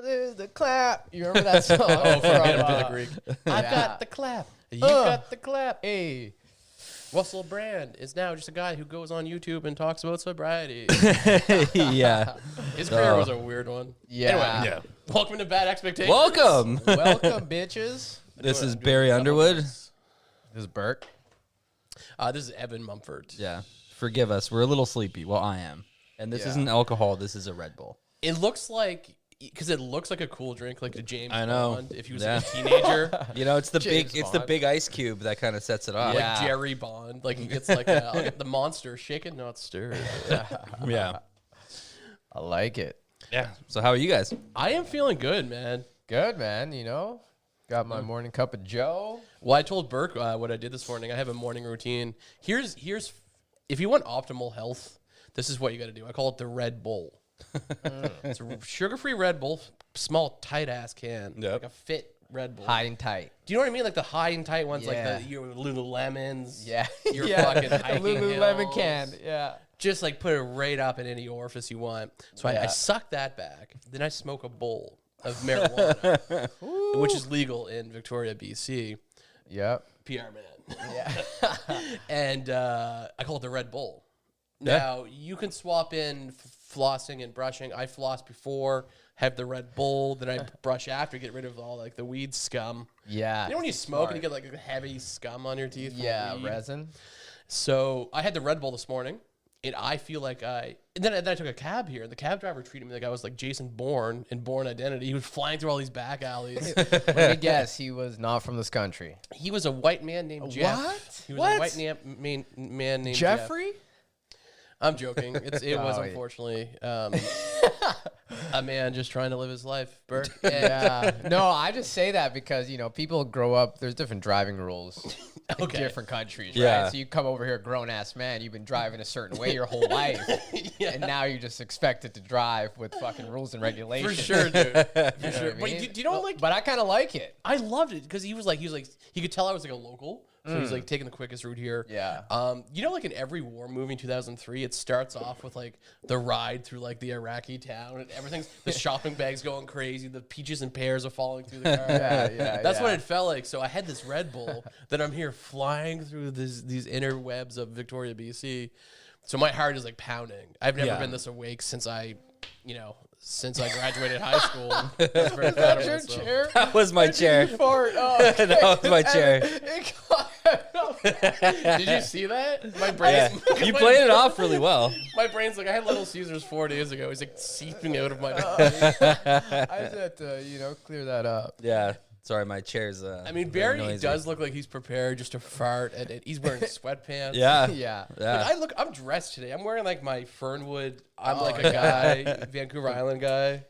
there's the clap. You remember that song? From Greek. I've got the clap. You got the clap. Hey. Russell Brand is now just a guy who goes on YouTube and talks about sobriety. Yeah. His career was a weird one. Yeah. Anyway, welcome to Bad Expectations. Welcome. Welcome, bitches. This is Barry Underwood. This is Burke. This is Evan Mumford. Yeah. Forgive us. We're a little sleepy. Well, I am. And this isn't alcohol. This is a Red Bull. It looks like, because it looks like a cool drink, like the James Bond, if he was like a Yeah. teenager. You know, it's the James it's the Bond. big ice cube that kind of sets it off. Like Jerry Bond. Like he gets like I'll get the monster shaken, not stirred. Yeah. I like it. Yeah. So how are you guys? I am feeling good, man. Good, man. You know, got my morning cup of Joe. Well, I told Burke what I did this morning. I have a morning routine. Here's if you want optimal health, this is what you got to do. I call it the Red Bull. It's a sugar-free Red Bull, small, tight-ass can, like a fit Red Bull. High and tight. Do you know what I mean? Like the high and tight ones, Yeah. like your Lululemons. Yeah. Your fucking hiking Lululemon hills. can. Yeah. Just like put it right up in any orifice you want. So I suck that back. Then I smoke a bowl of marijuana, which is legal in Victoria, BC. Yep. PR man. Yeah. And I call it the Red Bull. Now, you can swap in flossing and brushing. I floss before, have the Red Bull, then I brush after, get rid of all like the weed scum. Yeah. You know when you smoke and you get like a heavy scum on your teeth? from Yeah, weed? resin. So I had the Red Bull this morning, and I feel like and then I took a cab here, and the cab driver treated me like I was like Jason Bourne in Bourne Identity. He was flying through all these back alleys. Let me guess, he was not from this country. He was a white man named Jeff. What? He was What? a white man named Jeffrey? Jeff. I'm joking. It was Oh, unfortunately a man just trying to live his life, Burke. Yeah. No, I just say that because, you know, people grow up, there's different driving rules in Okay. different countries, Yeah. right? So you come over here, grown-ass man, you've been driving a certain way your whole life, and now you're just expected to drive with fucking rules and For regulations. sure, dude. For You know sure. what I But mean? do you know, like, But I kind of like it. I loved it because he was like, he could tell I was like a local. So he's like taking the quickest route here. Yeah. You know, like in every war movie in 2003, it starts off with like the ride through like the Iraqi town and everything's, the shopping bags going crazy, the peaches and pears are falling through the car. That's what it felt like. So I had this Red Bull that I'm here flying through these interwebs of Victoria, BC. So my heart is like pounding. I've never been this awake since I graduated high school. I was very proud of Your myself. chair? That was my chair. Fart. Oh, okay. That was my chair. Did you see that? My brain. Yeah. You played it off really well. My brain's like, I had Little Caesars 4 days ago. He's like seeping out of my body. I just had to, you know, clear that up. Yeah. Sorry, my chair's I mean, very Barry noisy. does look like he's prepared just to fart, and he's wearing sweatpants. Yeah. Yeah. Yeah. Like, I'm dressed today. I'm wearing like my Fernwood. I'm like a guy, Vancouver Island guy,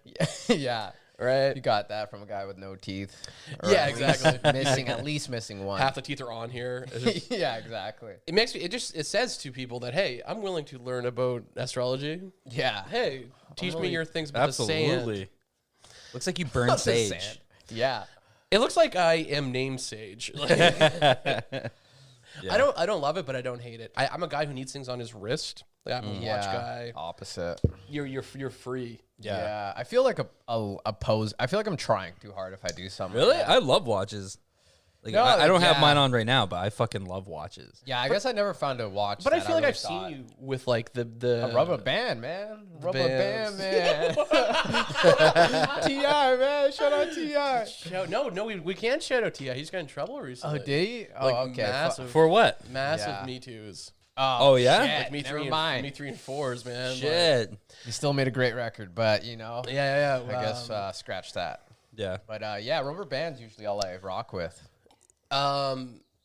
Yeah. right? You got that from a guy with no teeth. Or Yeah, at least exactly. at least missing one. Half the teeth are on here. Yeah, exactly. It makes me. It says to people that, hey, I'm willing to learn about astrology. Yeah. Hey, teach me your things about the Absolutely. sand. Looks like you burned sage. Sand. Yeah. It looks like I am named Sage. Like, I don't love it, but I don't hate it. I'm a guy who needs things on his wrist. Like I'm a watch guy. Opposite. You're free. Yeah. I feel like a pose. I feel like I'm trying too hard if I do something. Really? Like that. I love watches. Like, No, I don't like, have yeah. mine on right now, but I fucking love watches. Yeah, I guess I never found a watch. But I that feel like really I've thought- seen you with like the A rubber band, man. Rubber bands. band, man. T.I., man. Shout out T.I. No, we can't shout out Tia. He's got in trouble Oh, recently. did he? Oh, Like okay. massive, For what? massive Yeah. Me Too's. Oh, yeah? Shit. Like me Never three, mind. me 3 and 4s, man. Like, Shit. He still made a great record, but, you know. yeah. I guess scratch that. Yeah. But, yeah, rubber band's usually all I rock with.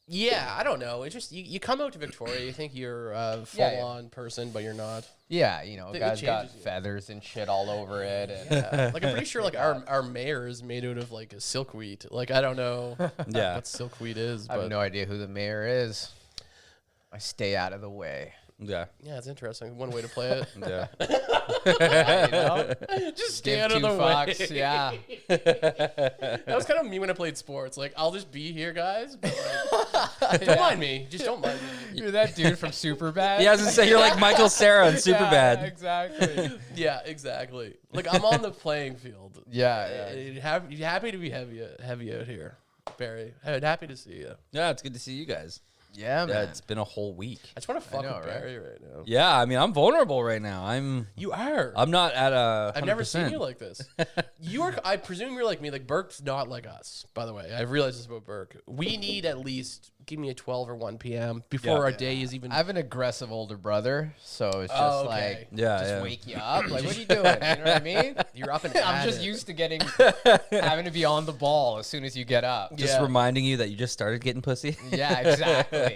Yeah, I don't know. It's just you come out to Victoria, you think you're a full-on person, but you're not. Yeah, you know, It guys got changes you. feathers and shit all over it. And, Like I'm pretty sure like our mayor is made out of like a silkweed. Like I don't know Yeah. what silkweed is, I have but no idea who the mayor is. I stay out of the way. Yeah. yeah, it's interesting. One way to play it. Yeah. You know? Just Give stand two in the fucks. way. Yeah. That was kind of me when I played sports. Like I'll just be here, guys. But, like, Don't mind me. Just don't mind me. You're that dude from Superbad. Yeah, I was gonna say you're like Michael Cera in Superbad. Yeah, exactly. Yeah, exactly. Like I'm on the playing field. Yeah. You're happy to be heavy out here, Barry. Happy to see you. Yeah, it's good to see you guys. Yeah, man. Yeah, it's been a whole week. I just want to fuck know, with right? Barry right now. Yeah, I mean, I'm vulnerable right now. You are. I'm not at a. I've never seen you like this. You are. I presume you're like me. Like Burke's not like us. By the way, I've realized this about Burke. We need at least give me a 12 or 1 p.m. before our day is even. I have an aggressive older brother, so it's just like, Yeah. wake you up. Like, what are you doing? You know what I mean? You're up and I'm at just it. used to having to be on the ball as soon as you get up. Just reminding you that you just started getting pussy. Yeah, exactly.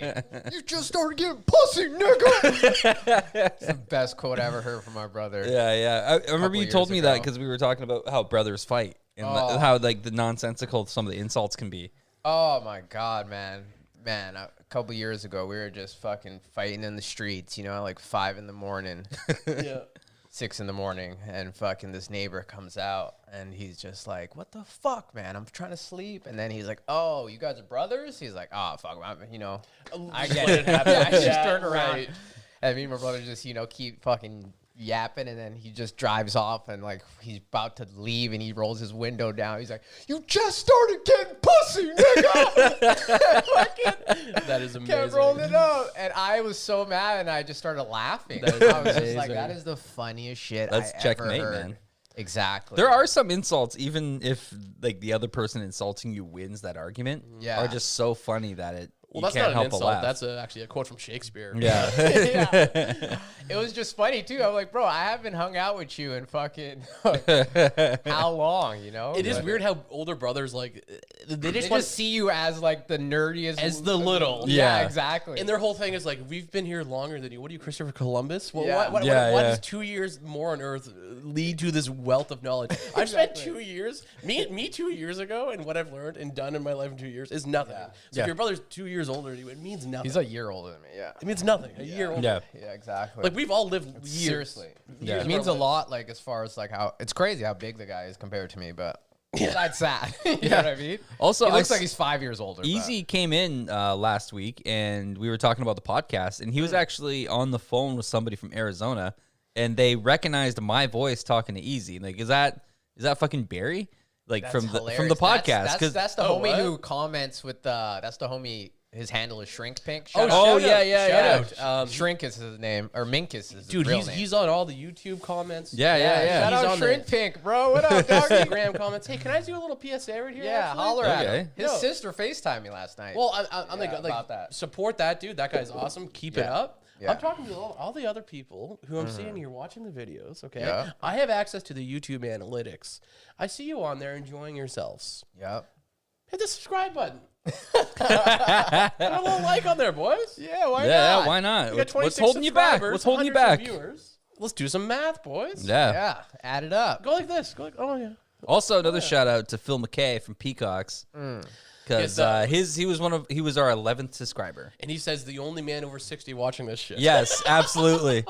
You just started getting pussy, nigga. It's the best quote I ever heard from my brother. Yeah. I remember you told years me that ago. because we were talking about how brothers fight and how like the nonsensical some of the insults can be. Oh my God, man. A couple years ago, we were just fucking fighting in the streets, like 5 in the morning, Yeah. 6 in the morning, and fucking this neighbor comes out, and he's just like, "What the fuck, man? I'm trying to sleep." And then he's like, "Oh, you guys are brothers?" He's like, "Oh, fuck, I get it." I just turned around, right. and me and my brother just, keep fucking yapping, and then he just drives off, and like he's about to leave, and he rolls his window down. He's like, "You just started getting pussy, nigga!" That is amazing. Kept rolling it up, and I was so mad, and I just started laughing. That is I was just like, amazing. "That is the funniest shit That's I checkmate, ever heard." man. Exactly. There are some insults, even if like the other person insulting you wins that argument, Yeah. are just so funny that Well, you that's can't not an help insult. but laugh. That's actually a quote from Shakespeare. Yeah. Yeah. It was just funny too. I'm like, "Bro, I haven't hung out with you in fucking how long?" It is Like, weird how older brothers like they They just just want see you as like the nerdiest, as the little. Yeah, Yeah. exactly. And their whole thing is like, we've been here longer than you. What are you, Christopher Columbus? Well, Yeah. why Yeah. does 2 years more on Earth lead to this wealth of knowledge? I've spent Exactly. 2 years, me 2 years ago, and what I've learned and done in my life in 2 years is nothing. Yeah. So Yeah. if your brother's 2 years older than you, it means nothing. He's a year older than me. Yeah. It means nothing. A year older. Yeah. Yeah, exactly. Like we've all lived years. Seriously. Yeah. It means a lot, like, as far as, like, how it's crazy how big the guy is compared to me, but besides that, you know what I mean? Also, he looks I like he's 5 years older. Easy came in last week, and we were talking about the podcast, and he was actually on the phone with somebody from Arizona, and they recognized my voice talking to Easy. Like, is that fucking Barry? Like That's from the hilarious. podcast? Because That's the Oh, homie what? who comments with that's the homie. His handle is Shrink Pink. Oh, Shout out. Oh, shout yeah, out, yeah, shout yeah. out. Shrink is his name, or Mink is his Dude, real name. he's on all the YouTube comments. Yeah. Shout He's out on Shrink the Pink, bro. What up, doggy? Instagram comments. Hey, can I do a little PSA right here? Yeah, actually? holler at Okay. him. His No. sister FaceTimed me last night. Well, I'm Yeah, like about that. support that dude. That guy's awesome. Keep it Yeah. up. Yeah. I'm talking to all the other people who I'm seeing here watching the videos. Okay, Yeah. I have access to the YouTube analytics. I see you on there enjoying yourselves. Yep. Hit the subscribe button. Put a little like on there, boys. Yeah, why Yeah, not? why not? We got What's 26 holding you back? subscribers, What's holding you 100 back? Viewers. Let's do some math, boys. Yeah. Yeah, add it up. Go like this. Go like, oh yeah. Also, another shout out to Phil McKay from Peacocks, because Yes, he was our 11th subscriber. And he says the only man over 60 watching this shit. Yes, absolutely.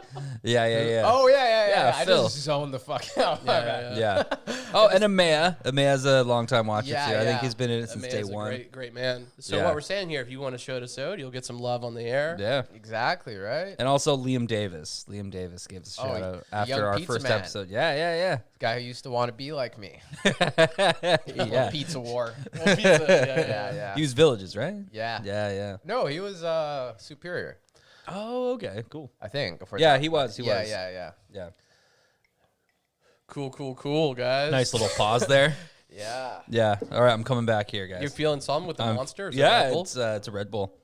Yeah. Oh yeah. Yeah, I Phil. just zoned the fuck out. My bad. Yeah. Oh, and Amaya. Amaya's a long time watcher Yeah, too. I think yeah. he's been in it That since man's day a one. great man. So Yeah. what we're saying here, if you want to shout us out, you'll get some love on the air. Yeah. Exactly right. And also Liam Davis. Liam Davis gave us a shout out young after our pizza first man. episode. Yeah. Guy who used to want to be like me. Yeah. Pizza war. Well, pizza, Yeah. He was Villages, right? Yeah. Yeah. No, he was Superior, Oh, okay. Cool. I think. Before Yeah, that. he was. Yeah. Yeah. Cool, guys. Nice little pause there. Yeah. Yeah. All right, I'm coming back here, guys. You're feeling something with the monster? Is that Yeah, Red Bull? it's a Red Bull.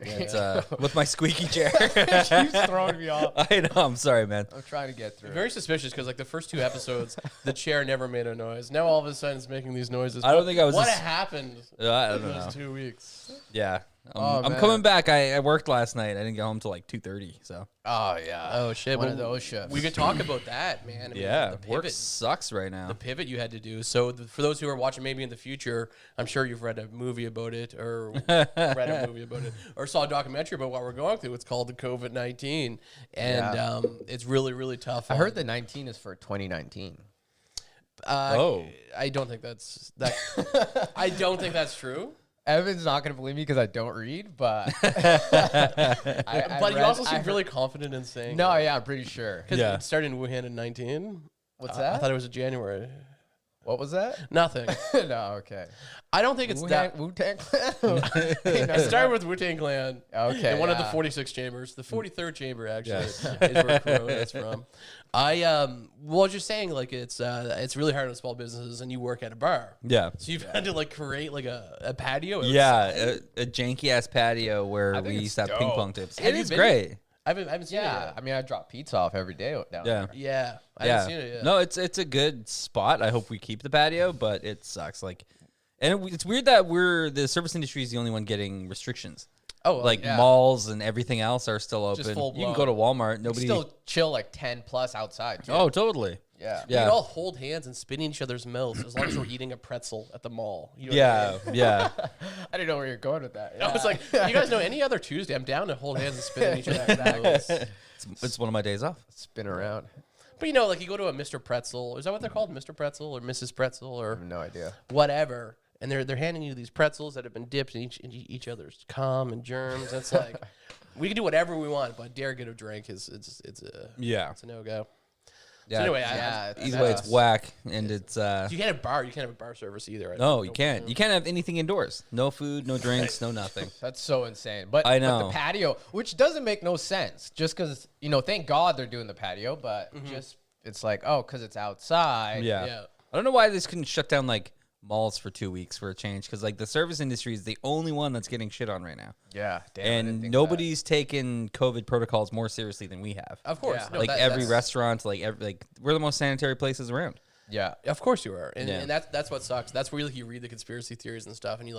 Yeah, it's with my squeaky chair. Keeps throwing me off. I know. I'm sorry, man. I'm trying to get through. Very suspicious because like the first 2 episodes, the chair never made a noise. Now all of a sudden it's making these noises. I don't think I was What just- happened I don't in know. those 2 weeks? Yeah. Oh, I'm man. coming back. I worked last night. I didn't get home till like 2:30. So Oh yeah. Oh shit! One well, of those shifts. We could talk about that, man. I mean, yeah, the work pivot, sucks right now. the pivot you had to do. So for those who are watching, maybe in the future, I'm sure you've read a movie about it, or read a movie about it, or saw a documentary about what we're going through. It's called the COVID-19, and Yeah. it's really tough. I heard the 19 is for 2019. Oh. I don't think that's that. I don't think that's true. Evan's not gonna believe me because I don't read, but But you also seem really confident in saying. No, yeah, I'm pretty sure. Because it started in Wuhan in 19. What's that? I thought it was in January. What was that? Nothing. No, okay. I don't think it's that. Wu-Tang Clan? It started with Wu-Tang Clan. Okay. In one of the 46 chambers. The 43rd chamber, actually, is where Corona is from. Well, just saying, like, it's really hard on small businesses, and you work at a bar. Yeah. So you've had to, like, create, like, a patio? Outside. Yeah, a janky-ass patio where we used to have ping pong tips. It is great. I haven't seen it yet. I mean, I drop pizza off every day down there. Yeah. I haven't seen it yet. No, it's a good spot. I hope we keep the patio, but it sucks. Like, and it's weird that the service industry is the only one getting restrictions. Oh, like malls and everything else are still open. Just full you can go to Walmart. Nobody still chill like 10 plus outside. Too. Oh, totally. Yeah. We can all hold hands and spit in each other's mouths as long as we're eating a pretzel at the mall. You know what I mean? I didn't know where you're going with that. I was like, you guys know any other Tuesday, I'm down to hold hands and spit in each other's mouths. It's one of my days off. Spin around. But you know, like you go to a Mr. Pretzel. Is that what they're called? Mr. Pretzel or Mrs. Pretzel or I have no idea. whatever. And they're handing you these pretzels that have been dipped in each other's cum and germs. It's like we can do whatever we want, but dare get a drink it's a no go. Yeah. So anyway, either way, it's whack, and it's. You can't have bar. You can't have a bar service either. Right? No, you can't. You can't have anything indoors. No food, no drinks, no nothing. That's so insane. But I know. But the patio, which doesn't make no sense, just because thank God they're doing the patio, but just it's like because it's outside. Yeah. I don't know why this couldn't shut down like malls for 2 weeks for a change, because like the service industry is the only one that's getting shit on right now. Yeah, damn, and nobody's taken COVID protocols more seriously than we have. Of course, Yeah. no, every restaurant, like we're the most sanitary places around. Yeah, of course you are, and that's what sucks. That's where you read the conspiracy theories and stuff, and you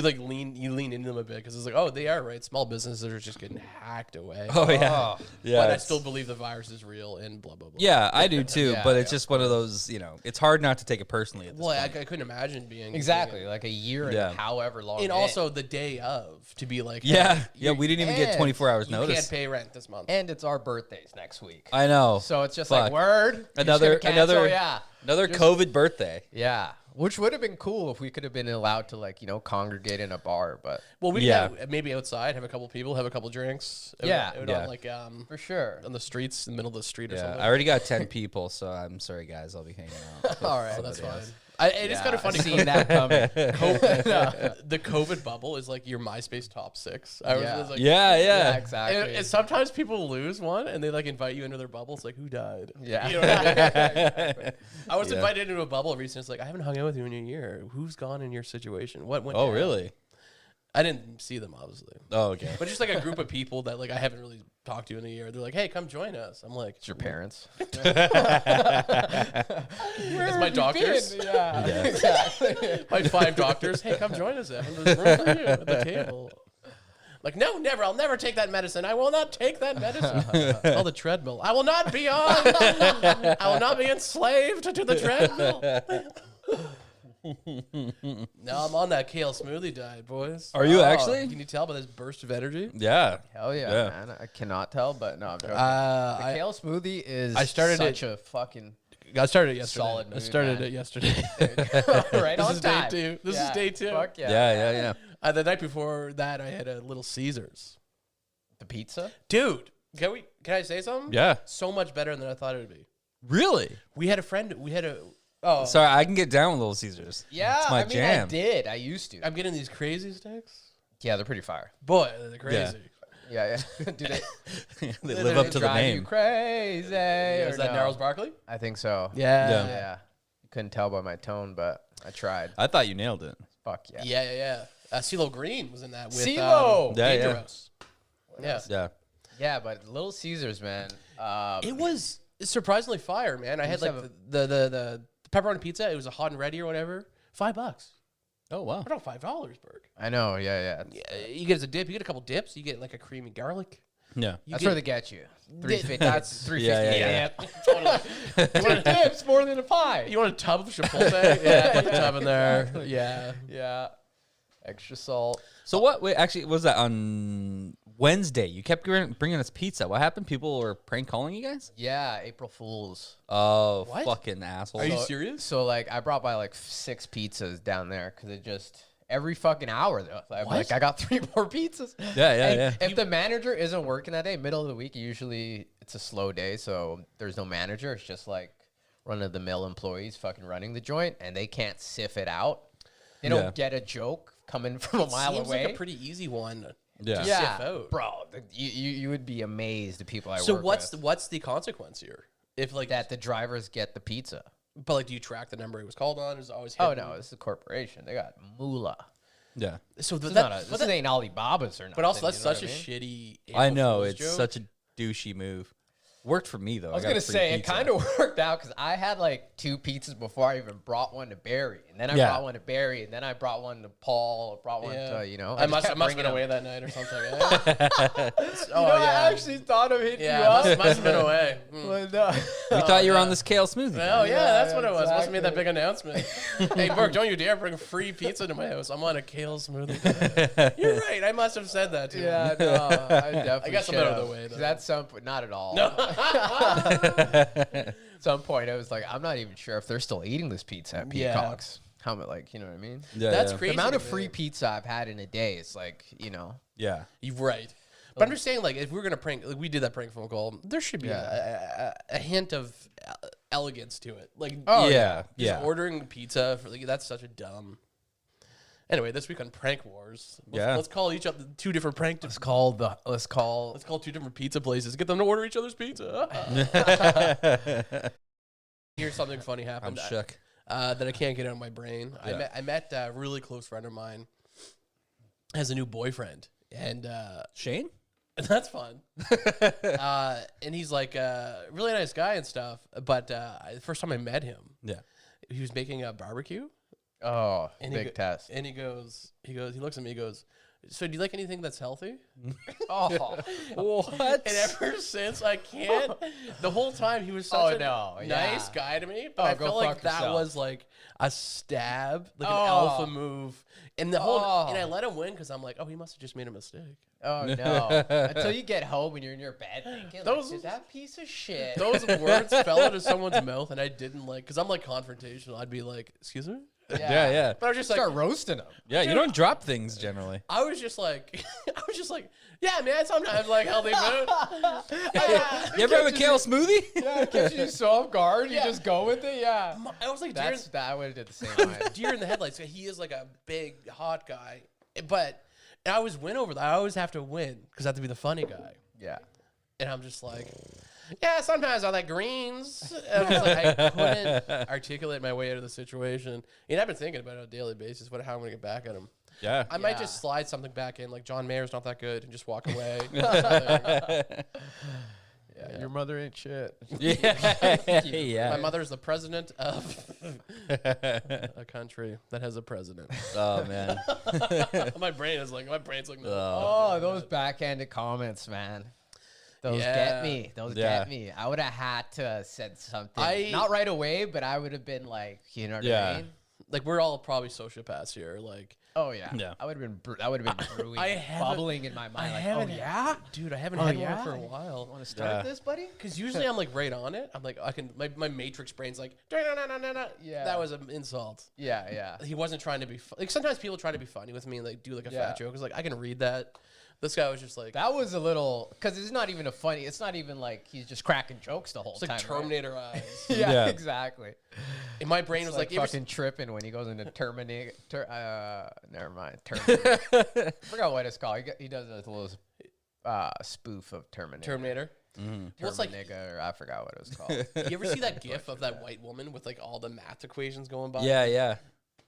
lean into them a bit because it's like, they are right. Small businesses are just getting hacked away. Oh yeah, But I still believe the virus is real and blah blah blah. Yeah, I do too. But it's just one of those. It's hard not to take it personally. At this point. I couldn't imagine being exactly like a year and however long, and also the day of to be like, we didn't even get 24 hours notice. You can't pay rent this month, and it's our birthdays next week. I know. So it's just like word another just, COVID birthday. Yeah. Which would have been cool if we could have been allowed to congregate in a bar, but we could maybe outside, have a couple people, have a couple drinks. On, for sure on the streets, in the middle of the street or something. I already got 10 people, so I'm sorry guys, I'll be hanging out. All right, that's fine. It is kind of funny seeing that coming. The COVID bubble is like your MySpace top 6. I was like, yeah, exactly. And sometimes people lose one and they invite you into their bubble. It's like, who died? Yeah. You know what I mean? Exactly. I was invited into a bubble recently. It's like, I haven't hung out with you in a year. Who's gone in your situation? What went down? Really? I didn't see them, obviously. Oh, okay. But just like a group of people that I haven't really talked to in a year. They're like, hey, come join us. I'm like, it's your parents. It's my doctors. Yeah, exactly. My 5 doctors. Hey, come join us, Evan. There's room for you at the table. Like, no, never. I'll never take that medicine. I will not take that medicine. It's called the treadmill. I will not be on. I will not be enslaved to the treadmill. Now I'm on that kale smoothie diet, boys. Are you actually? Can you tell by this burst of energy? Yeah. Hell yeah, man. I cannot tell, but no, I'm joking. The kale smoothie is I started such a fucking I started it yesterday. solid mood, I started man. it yesterday. right This on is time. day 2. This is day 2. Fuck yeah. Yeah. The night before that, I had a Little Caesars. The pizza? Dude, can I say something? Yeah. So much better than I thought it would be. Really? We had a friend. Sorry, I can get down with Little Caesars. Yeah, it's my jam. I did. I used to. I'm getting these crazy sticks. Yeah, they're pretty fire. Boy, they're crazy. Yeah. Do they They live up to the drive name. you crazy? Is that no? Gnarls Barkley? I think so. Yeah. You couldn't tell by my tone, but I tried. I thought you nailed it. Fuck yeah. Yeah. CeeLo Green was in that with CeeLo! Dangerous. Yeah, but Little Caesars, man. It was surprisingly fire, man. I had like the pepperoni pizza. It was a hot and ready or whatever. $5. Oh, wow. I don't $5, Berg. I know, yeah. You get as a dip. You get a couple dips. You get like a creamy garlic. Yeah. That's where they get you. $3.50. That's $3.50. Yeah. Totally. You want dips more than a pie. You want a tub of Chipotle? Yeah, put the tub in there. Yeah. Extra salt. So what? Wait, actually, was that on Wednesday? You kept bringing us pizza. What happened? People were prank calling you guys? Yeah, April Fools. Oh, What? fucking assholes. Are you serious? So I brought by 6 pizzas down there because every fucking hour though. I'm like, I got 3 more pizzas. Yeah. If the manager isn't working that day, middle of the week, usually it's a slow day, so there's no manager. It's just like run-of-the-mill employees fucking running the joint, and they can't sift it out. They don't get a joke coming from a mile Seems away. like a pretty easy one. Yeah. To sift out. Bro, you would be amazed at people I work with. So what's the consequence here? If like that the drivers get the pizza. But like, do you track the number he was called on? Is it always? Oh no, it's a corporation. They got moolah. Yeah. So This ain't Alibaba's or nothing. But also, that's you know such a what I mean? shitty. I know, April Fool's it's joke. such a douchey move. Worked for me, though. I was going to say, it kind of worked out because I had like 2 pizzas before I even brought one to Barry. And then I brought one to Barry. And then I brought one to Paul. Brought one to, you know. I must have been away that night or something. I actually thought of hitting you up. Must have been away. But, no. We thought you were on this kale smoothie. Oh, yeah, that's what it was. Must have exactly. made that big announcement. Hey, Burke, don't you dare bring free pizza to my house. I'm on a kale smoothie. You're right. I must have said that, too. Yeah, no, I definitely I guess I'm should out of have. the way, though. 'Cause at some point, not at all. No. At some point, I was like, I'm not even sure if they're still eating this pizza at Yeah. Peacock's. How like, you know what I mean? Yeah, That's yeah. crazy. The amount to of me. free pizza I've had in a day is like, you know. Yeah. You're right. But I'm just saying, like, if we're gonna prank, like, we did that prank phone call. There should be a hint of elegance to it. Like, yeah. ordering pizza for like that's such a dumb. Anyway, this week on Prank Wars, let's call each other 2 different prank. Let's call 2 different pizza places. Get them to order each other's pizza. Here's something funny happened. I'm shook. That I can't get out of my brain. Yeah. I met a really close friend of mine. Has a new boyfriend, and Shane? that's fun. And he's like a really nice guy and stuff. But the first time I met him, he was making a barbecue. Oh, And big test. And he looks at me, he goes, so do you like anything that's healthy? Oh, What? And ever since I can't, the whole time he was such a nice guy to me, but I go felt like fuck that yourself. was like a stab, like an alpha move. And the whole, and I let him win because I'm like, oh, he must have just made a mistake. Oh no! Until you get home and you're in your bed thinking, Those- like, that piece of shit. Those words fell out of someone's mouth, and I didn't like, because I'm like confrontational. I'd be like, excuse me? Yeah. But I was just Start like, roasting them. Yeah, you don't drop things generally. I was just like, yeah, man, sometimes like healthy food. You ever have a kale smoothie? Yeah, it catches you so off guard. You just go with it. Yeah, I was like, I would have did the same way. deer in the headlights. He is like a big, hot guy. But I always win over that. I always have to win because I have to be the funny guy. Yeah. And I'm just like, yeah, sometimes I like greens. And I'm just like, I couldn't articulate my way out of the situation. And I've been thinking about it on a daily basis, how I'm going to get back at him. Yeah. I might just slide something back in, like John Mayer's not that good, and just walk away. Yeah, your mother ain't shit. Yeah. My mother's the president of a country that has a president. Oh, man. my brain's like, no. Oh, those backhanded comments, man. Those get me. Those get me. I would have had to have said something. Not right away, but I would have been like, you know what I mean? Like, we're all probably sociopaths here. like. Oh yeah. I would have been. I would have been brewing, bubbling in my mind. Dude, I haven't had one for a while. Want to start this, buddy? Because usually I'm like right on it. I'm like, I can. My matrix brain's like, Yeah. that was an insult. Yeah. He wasn't trying to be like. Sometimes people try to be funny with me and like do like a fat joke. It's like I can read that. This guy was just like that was a little because it's not even a funny. It's not even like he's just cracking jokes the whole it's time. like Terminator eyes. Yeah, exactly. And my brain was like fucking tripping when he goes into Terminator. Never mind. Terminator. I forgot what it's called. He does a little spoof of Terminator. Mm-hmm. Well, it's like Terminator. I forgot what it was called. You ever see that GIF of that white woman with like all the math equations going by? Yeah.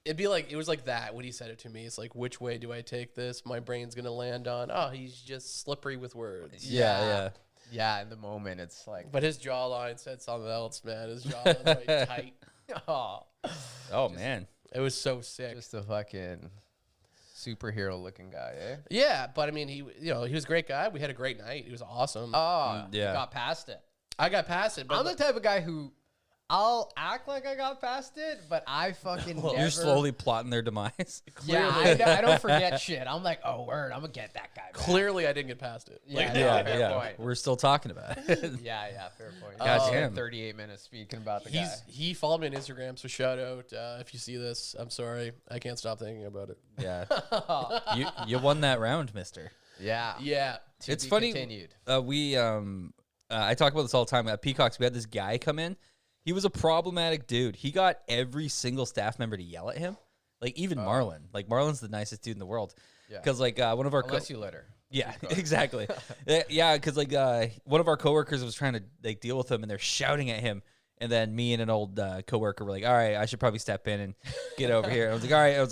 It'd be like, it was like that when he said it to me. It's like, which way do I take this? My brain's going to land on, oh, he's just slippery with words. Yeah. Yeah, in the moment, it's like. But his jawline said something else, man. His jawline's like tight. Oh, man. It was so sick. Just a fucking superhero looking guy, eh? Yeah, but I mean, he was a great guy. We had a great night. He was awesome. Oh, yeah. got past it. I got past it. But I'm the type of guy who I'll act like I got past it, but I fucking never. You're slowly plotting their demise. Yeah, I don't forget shit. I'm like, oh, word, I'm gonna get that guy back. Clearly, I didn't get past it. Yeah, fair point. We're still talking about it. Yeah, fair point. God damn. 38 minutes speaking about the guy. He followed me on Instagram, so shout out if you see this. I'm sorry, I can't stop thinking about it. Yeah, you won that round, Mister. Yeah. It's funny. Continued. I talk about this all the time. At Peacocks, we had this guy come in. He was a problematic dude. He got every single staff member to yell at him. Like, even Marlon. Like, Marlon's the nicest dude in the world. Yeah. Because, like, one of our... Unless you litter. Yeah, exactly. Yeah, because, like, one of our coworkers was trying to, like, deal with him, and they're shouting at him. And then me and an old coworker were like, all right, I should probably step in and get over here. And I was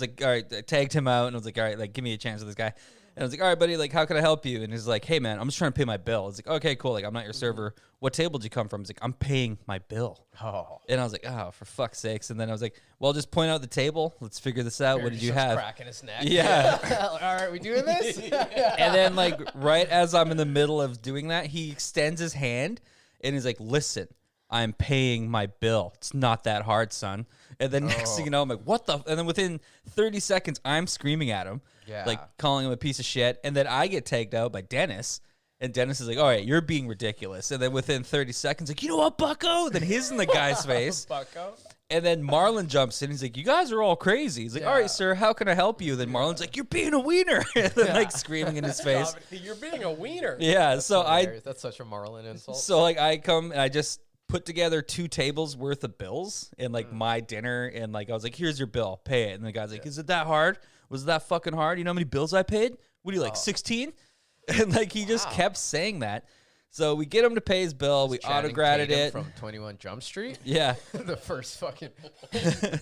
like, all right. I tagged him out, and I was like, all right, like, give me a chance with this guy. And I was like, all right, buddy, like, how can I help you? And he's like, hey, man, I'm just trying to pay my bill. I was like, okay, cool. Like, I'm not your server. What table did you come from? He's like, I'm paying my bill. Oh. And I was like, oh, for fuck's sakes. And then I was like, well, just point out the table. Let's figure this out. What did you have? Cracking his neck. Yeah. All right, we doing this? And then, like, right as I'm in the middle of doing that, he extends his hand and he's like, listen, I'm paying my bill. It's not that hard, son. And then next thing you know, I'm like, what the? And then within 30 seconds, I'm screaming at him, like calling him a piece of shit. And then I get tagged out by Dennis. And Dennis is like, all right, you're being ridiculous. And then within 30 seconds, like, you know what, bucko? Then he's in the guy's face. Bucko. And then Marlon jumps in. He's like, you guys are all crazy. He's like, all right, sir, how can I help you? Then Marlon's like, you're being a wiener. And then, like, screaming in his face. You're being a wiener. Yeah, That's so hilarious. That's such a Marlon insult. So, like, I come and I just put together 2 tables worth of bills and, like, my dinner. And, like, I was like, here's your bill. Pay it. And the guy's like, is it that hard? Was it that fucking hard? You know how many bills I paid? What are you, like, 16? And, like, he just kept saying that. So we get him to pay his bill. We auto-graded it. From 21 Jump Street? Yeah. The first fucking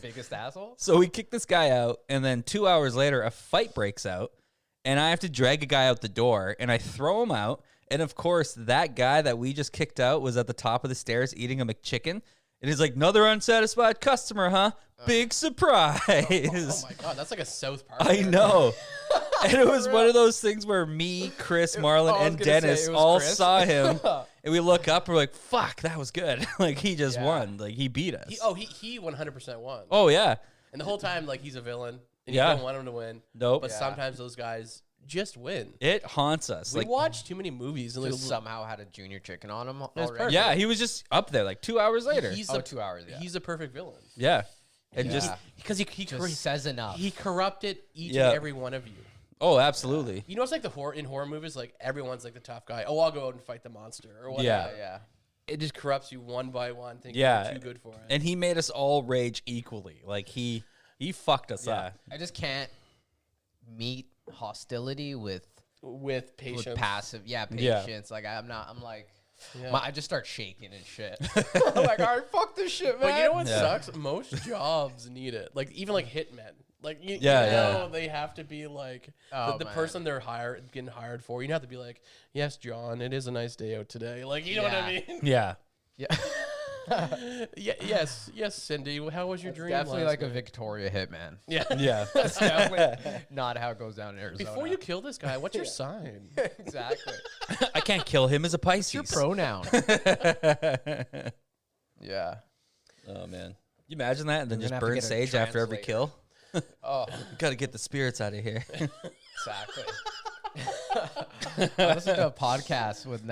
biggest asshole? So we kick this guy out, and then 2 hours later, a fight breaks out, and I have to drag a guy out the door, and I throw him out. And, of course, that guy that we just kicked out was at the top of the stairs eating a McChicken. And he's like, another unsatisfied customer, huh? Big surprise. Oh, my God. That's like a South Park. I know. And it was one of those things where me, Chris, Marlon, and Dennis all saw him. And we look up and we're like, fuck, that was good. Like, he just won. Like, he beat us. He 100% won. Oh, yeah. And the whole time, like, he's a villain. And you don't want him to win. Nope. But sometimes those guys just win. It haunts us. We watch too many movies. And just somehow had a junior chicken on him already. Yeah, he was just up there like 2 hours later. 2 hours, He's a perfect villain. Yeah. And just because he says enough. He corrupted each and every one of you. Oh, absolutely. You know, it's like in horror movies, like everyone's like the tough guy. Oh, I'll go out and fight the monster or whatever. Yeah. It just corrupts you one by one, thinking you're too good for it. And he made us all rage equally. Like, he fucked us up. I just can't meet hostility with patience. With passive, patience. Like, I'm like, I just start shaking and shit. I'm like, all right, fuck this shit, man. But you know what sucks? Most jobs need it. Like, even like hitmen. Like, you know, they have to be like the person they're getting hired for. You have to be like, yes, John, it is a nice day out today. Like, you know what I mean? Yeah. Yes, Cindy. How was your dream? Definitely like night? a Victoria hitman. Yeah. That's definitely not how it goes down in Arizona. Before you kill this guy, what's your sign? Exactly. I can't kill him as a Pisces. What's your pronoun? Yeah. Oh, man. You imagine that? And then just burn sage after every kill? Oh. Got to get the spirits out of here. Exactly. I listened to a podcast with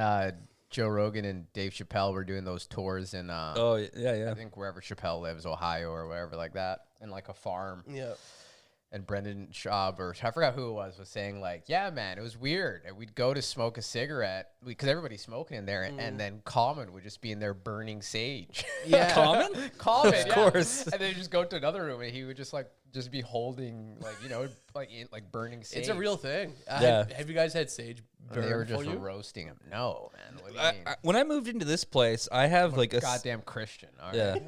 Joe Rogan and Dave Chappelle. Were doing those tours in I think wherever Chappelle lives, Ohio or wherever like that, in like a farm. Yeah. And Brendan Schaub, or I forgot who it was saying like, yeah, man, it was weird. And we'd go to smoke a cigarette because everybody's smoking in there, and then Common would just be in there burning sage. Yeah. Common? Common, of course. And then just go to another room, and he would just be holding like burning sage. It's a real thing. Have you guys had sage burn? They were just roasting him. No, man. What do you mean? When I moved into this place, I have like a goddamn Christian. All right.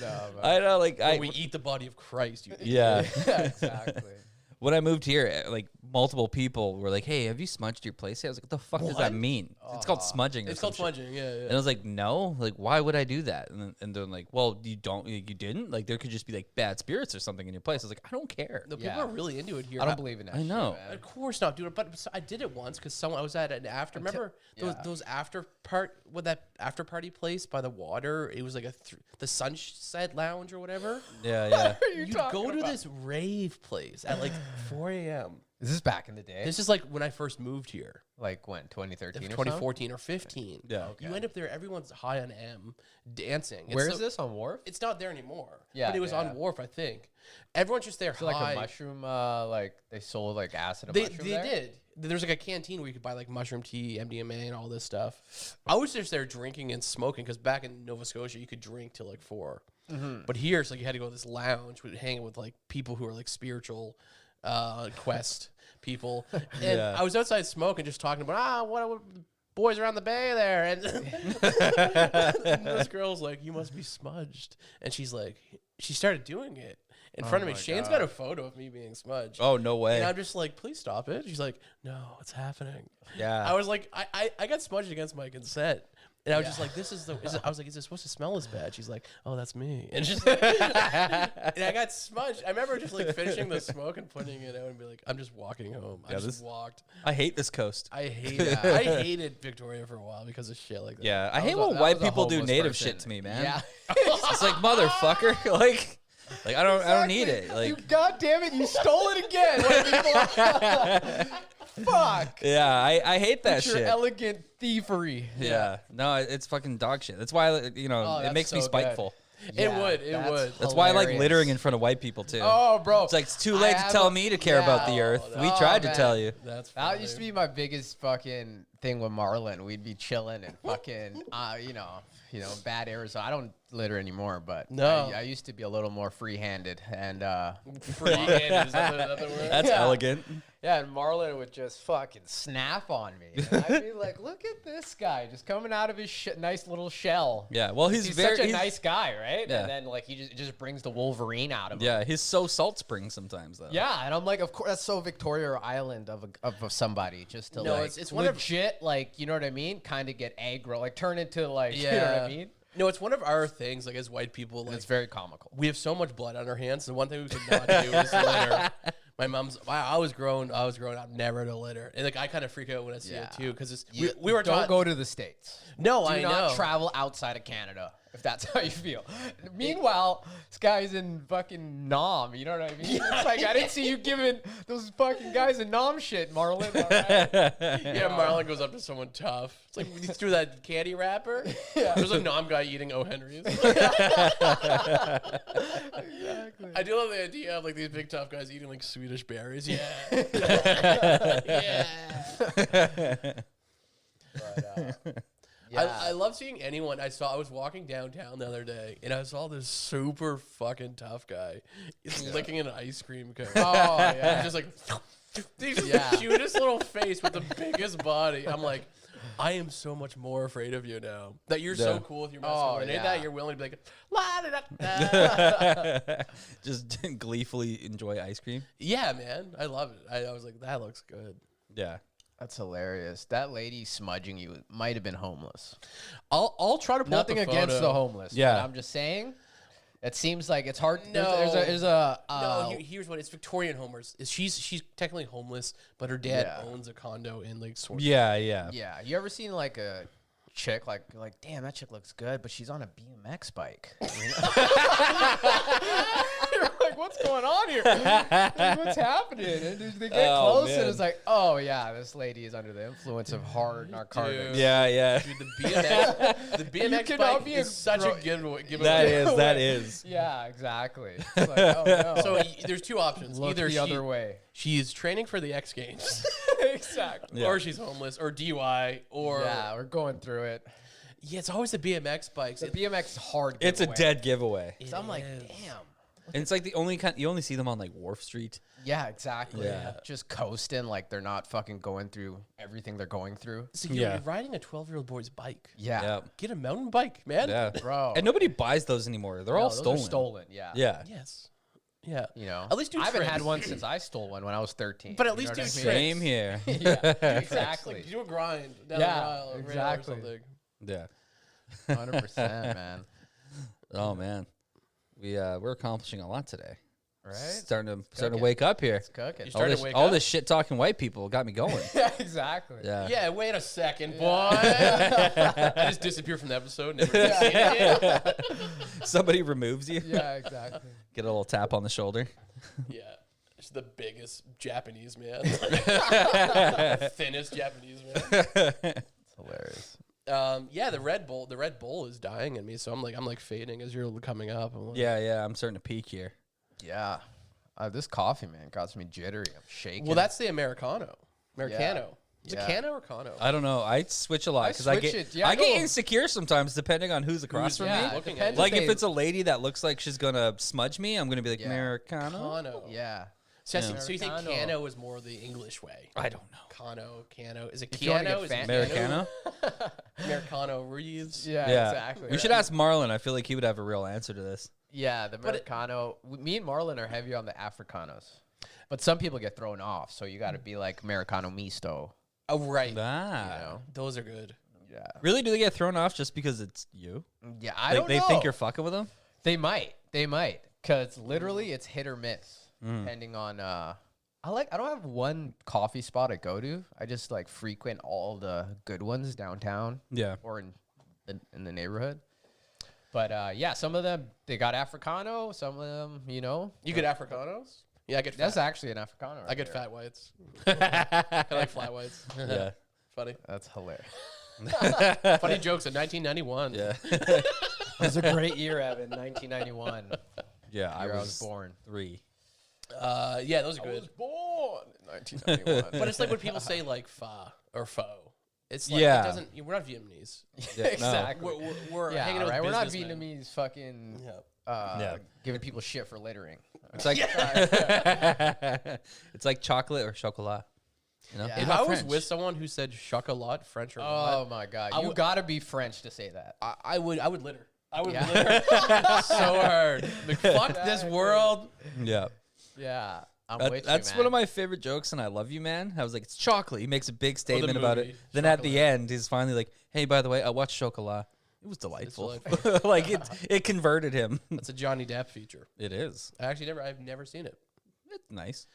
No, I know, like we eat the body of Christ. Yeah. Exactly. when I moved here, like multiple people were like, "Hey, have you smudged your place?" I was like, "What the fuck does that mean?" It's called smudging. It's called smudging. Yeah. And I was like, "No, like why would I do that?" And they're like, "Well, you didn't. Like there could just be like bad spirits or something in your place." I was like, "I don't care." No, people are really into it here. I don't believe in that. I know. Shit, man. Of course not, dude. But I did it once because I was at an after. Remember those after after party place by the water? It was like the Sunset Lounge or whatever. Yeah. You'd go to this rave place at like 4 a.m. Is this back in the day? This is like when I first moved here. Like when, 2013 or 2014 or 15. Yeah. You end up there, everyone's high on M, dancing. Where is this, on Wharf? It's not there anymore. Yeah, But it was on Wharf, I think. Everyone's just there Is it high. like a mushroom, like they sold like acid and They mushroom there? did. There's like a canteen where you could buy like mushroom tea, MDMA, and all this stuff. I was just there drinking and smoking because back in Nova Scotia, you could drink till like 4. But here, it's like you had to go to this lounge, hang with like people who are like spiritual quest people. And I was outside smoking, just talking about, what boys around the bay there. And this girl's like, you must be smudged. And she's like, she started doing it in front of me. Shane's got a photo of me being smudged. Oh, no way. And I'm just like, please stop it. She's like, no, it's happening. Yeah. I was like, I got smudged against my consent. And I was just like, I was like, is it supposed to smell as bad? She's like, oh, that's me. And just and I got smudged. I remember just like finishing the smoke and putting it out and be like, I'm just walking home. I just walked. I hate this coast. I hate it. I hated Victoria for a while because of shit like that. Yeah, I hate when white people do native shit to me, man. Yeah. It's like, motherfucker. like I don't need it. Like, you, God damn it, you stole it again. Fuck. Yeah, I hate that Your shit. elegant thievery. Yeah. No, it's fucking dog shit. That's why, it makes me spiteful. It would. That's why I like littering in front of white people too. Oh, bro. It's like, it's too late to tell me to care about the earth. We tried to tell you. That used to be my biggest fucking thing with Marlon. We'd be chilling and fucking, bad Arizona. I don't litter anymore, but no, I used to be a little more free-handed and free-handed. Is that the word? That's elegant. Yeah, and Marlon would just fucking snap on me. And I'd be like, look at this guy just coming out of his nice little shell. Yeah, well, he's such a nice guy, right? Yeah. And then like he just brings the Wolverine out of him. Yeah, he's so Salt Spring sometimes though. Yeah, and I'm like, of course, that's so Victoria Island of somebody just to it's legit, like, you know what I mean? Kind of get aggro, like turn into like, you know what I mean? No, it's one of our things, like as white people. Like, it's very comical. We have so much blood on our hands. The one thing we could not do is litter. My mom's. I was growing up never to litter, and like I kind of freak out when I see it too because we were don't go to the States. No, I not travel outside of Canada if that's how you feel. Meanwhile, this guy's in fucking Nam. You know what I mean? It's like I didn't see you giving those fucking guys in Nam shit, Marlon. All right? Yeah, Marlon goes up to someone tough. It's like he threw that candy wrapper. Yeah. There's a Nam guy eating O. Henry's. Exactly. I do love the idea of like these big tough guys eating like Swedish berries. Yeah. Yeah. But, yeah. I love seeing anyone. I was walking downtown the other day, and I saw this super fucking tough guy. He's licking an ice cream cone. Oh, yeah. Just like, the cutest little face with the biggest body. I'm like, I am so much more afraid of you now. That you're so cool with your masculinity. Yeah. That you're willing to be like, la-da-da-da. Just gleefully enjoy ice cream. Yeah, man. I love it. I was like, that looks good. Yeah. That's hilarious. That lady smudging you might have been homeless. I'll try to pull nothing up the against photo. the homeless. Yeah, I'm just saying. It seems like it's hard. No, no. Here's what it's Victorian homeless. She's technically homeless, but her dad owns a condo in like. Yeah. You ever seen like a chick like damn, that chick looks good, but she's on a BMX bike. You're like, what's going on here? Like, what's happening? And they get close, and it's like, oh yeah, this lady is under the influence of hard narcotics. Dude. Yeah. Dude, the BMX bike is such a giveaway. That is. Yeah, exactly. It's like, oh no. So there's two options. Look Either the other way. She's training for the X Games. Exactly. Or she's homeless, or DUI, or we're going through it. Yeah, it's always the BMX bikes. The BMX hard giveaway. It's a dead giveaway. So I'm like, damn. And it's like the only kind you only see them on like Wharf Street. Yeah, exactly. Yeah. Just coasting, like they're not fucking going through everything they're going through. So you're riding a 12-year-old boy's bike. Yeah. Yep. Get a mountain bike, man. Yeah. Bro. And nobody buys those anymore. They're all stolen. Stolen, yeah. Yeah. Yes. Yeah. You know, At least do I haven't had tricks. one since I stole one when I was 13. But at You least know do what I mean? tricks. Same here. Yeah, Like, exactly. do a grind down Yeah, the aisle or exactly. or something. Yeah. 100%, man. Oh man, we're accomplishing a lot today. Right? Starting to Cooking. wake up here. It's cooking. You starting to wake All up? this shit talking white people got me going. Yeah, exactly. Yeah. Yeah, wait a second, boy. I just disappear from the episode. Never seen it again. Somebody removes you. Yeah, exactly. Get a little tap on the shoulder. Yeah. It's the biggest Japanese man. Thinnest Japanese man. It's hilarious. Yeah, the Red Bull is dying in me, so I'm like fading as you're coming up. I'm like, Yeah. I'm starting to peak here. Yeah. This coffee, man, got me jittery. I'm shaking. Well, that's the Americano. Americano. Is it Yeah. Cano or Cano? I don't know. I switch a lot because I switch get it. Yeah, I get no. insecure sometimes depending on who's across from yeah, me. it looking depends at Like if if they- it's a lady that looks like she's gonna smudge me, I'm gonna be like Yeah. Americano. Cano. Yeah. So, Yeah. so you think Americano. Cano is more the English way? I don't know. Cano. Is it If you wanna Cano? get Is it fancy. Americano. Americano Reeves? Yeah, Yeah. exactly. We should ask Marlon. I feel like he would have a real answer to this. Yeah, the Americano. Me and Marlon are heavy on the Africanos. But some people get thrown off, so you got to be like Americano Misto. Oh, right. Ah. You know? Those are good. Yeah. Really? Do they get thrown off just because it's you? Yeah, I Like, don't they know. think you're fucking with them? They might. Because literally it's hit or miss. Depending on I don't have one coffee spot I go to. I just like frequent all the good ones downtown Yeah. or in the neighborhood. But yeah, some of them they got Africano, some of them, you know. You get Africanos? Yeah, I get fat. That's actually an Africano. I right get there. fat whites. I like flat whites. Yeah. Funny. That's hilarious. Funny jokes in 1991. Yeah. It was a great year, Evan. 1991. Yeah. I was born. 3. Yeah, those are good. born in 1991. But it's like when people say like fa or fo. It's like Yeah. it doesn't. We're not Vietnamese. Yeah, no. exactly. We're Yeah, hanging out right. with We're not businessmen. Vietnamese fucking Yeah. giving people shit for littering. It's like it's like chocolate or chocolat. You know? Yeah. If Not I was French. with someone who said chocolat, French or Oh what, my god, I you would- gotta be French to say that. I would litter. I would Yeah. litter so hard. Like, fuck this world. Yeah. Yeah, I'm That- with you, that's man. one of my favorite jokes, and I love you, man. I was like, it's chocolate. He makes a big statement about it. movie, Then at the end, he's finally like, hey, by the way, I watched Chocolat. It was delightful. Like it converted him. That's a Johnny Depp feature. It is. I've never seen it. It's nice.